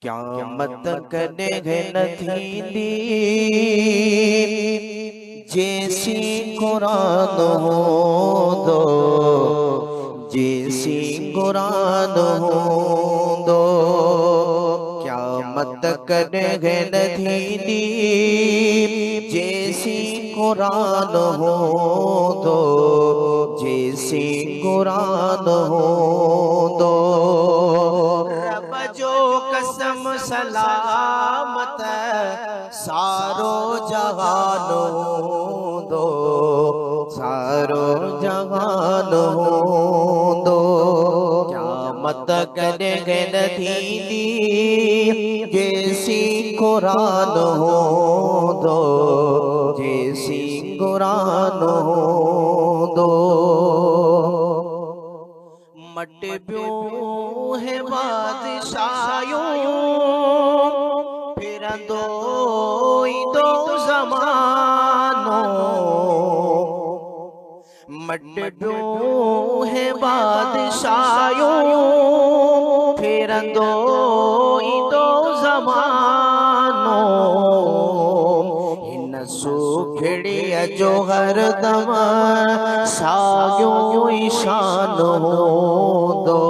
क़यामत कॾहिं न थींदी जेसी क़ुरान हूंदो, जेसी क़ुरान हूंदो। क़यामत कॾहिं न थींदी जेसी क़ुरान हूंदो, जेसी क़ुरान हूंदो। रब जो कसम सलामत सारो जहान हूंदो, सारो जहान हूंदो। क़यामत कॾहिं न थींदी जेसी क़ुरान हूंदो, जेसी क़ुरान हूंदो। मटबियूं है बादशायूं फिरंदो ईंदो ज़मानो। मटबियूं है बादशायूं फिरंदो ईंदो ज़मानो। हिन सुखड़ीअ जो हरदम साॻियो ई शान हूंदो,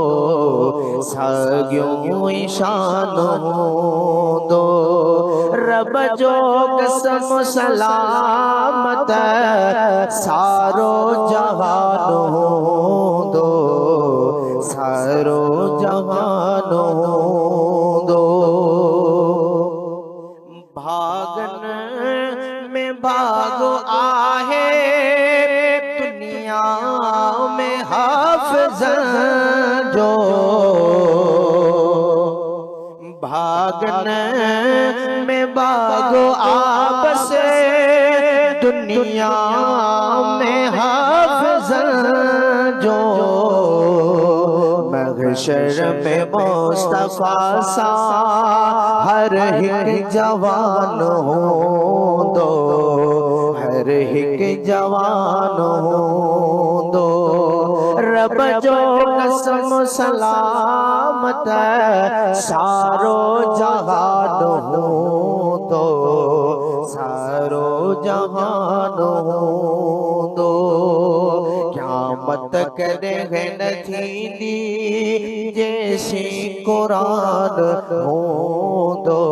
साॻियो ई शान हूंदो। रब जो कसम सलामत सारो जहान हूंदो, सारो जहान हूंदो। भागन में भागो आहे दुनिया में हाफ़िज़न जो। भागन में भागो आपस दुनिया में हाफ़िज़न जो। महशर में मुस्तफ़ा सा हर एक जवान हूंदो, हर एक जवान हूंदो। रब जो कसम सलामत सारो जहान हूंदो, सारो जहान हूंदो। क़यामत कॾहिं न थींदी जेसी क़ुरान हूंदो,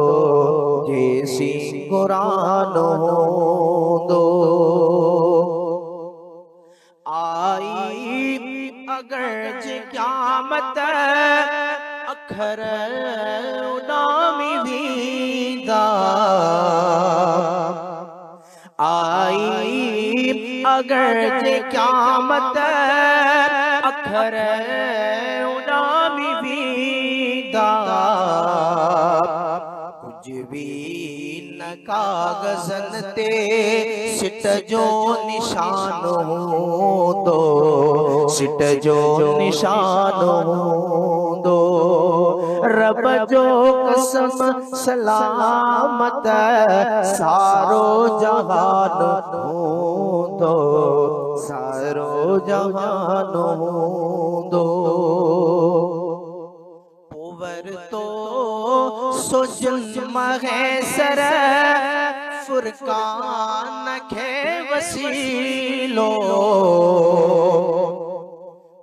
जेसी क़ुरान हूंदो। आई अगर जे क़यामत अखर उॾामी वेंदा। आई अगर जे क़यामत अखर उॾामी वेंदा। कुछ भी न कागज़न ते सिट जो निशान हूंदो, सिट जो निशान हूंदो। रब जो कसम सलामत सारो जहान हूंदो, सारो जहान हूंदो। पोवर तो सुजन महेसर फुरकान खे वसीलो।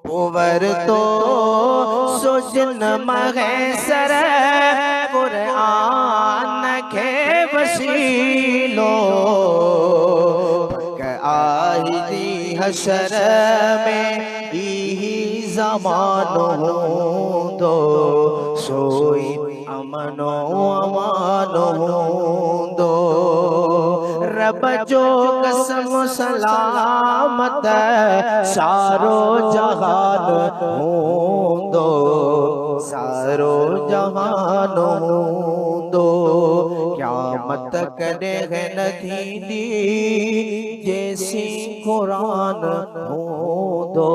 पोवर तो सुजन महेसर कुरान खे वसीलो। पक आई हशर में ई ज़मान हूंदो, सोई अमनो अमान हूंदो। रब जो कसम सलामत सारो जहान हूंदो, सारो जहान हूंदो। क़यामत कॾहिं न थींदी जेसी क़ुरान हूंदो,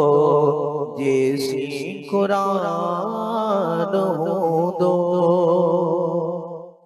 जेसी क़ुरान हूंदो।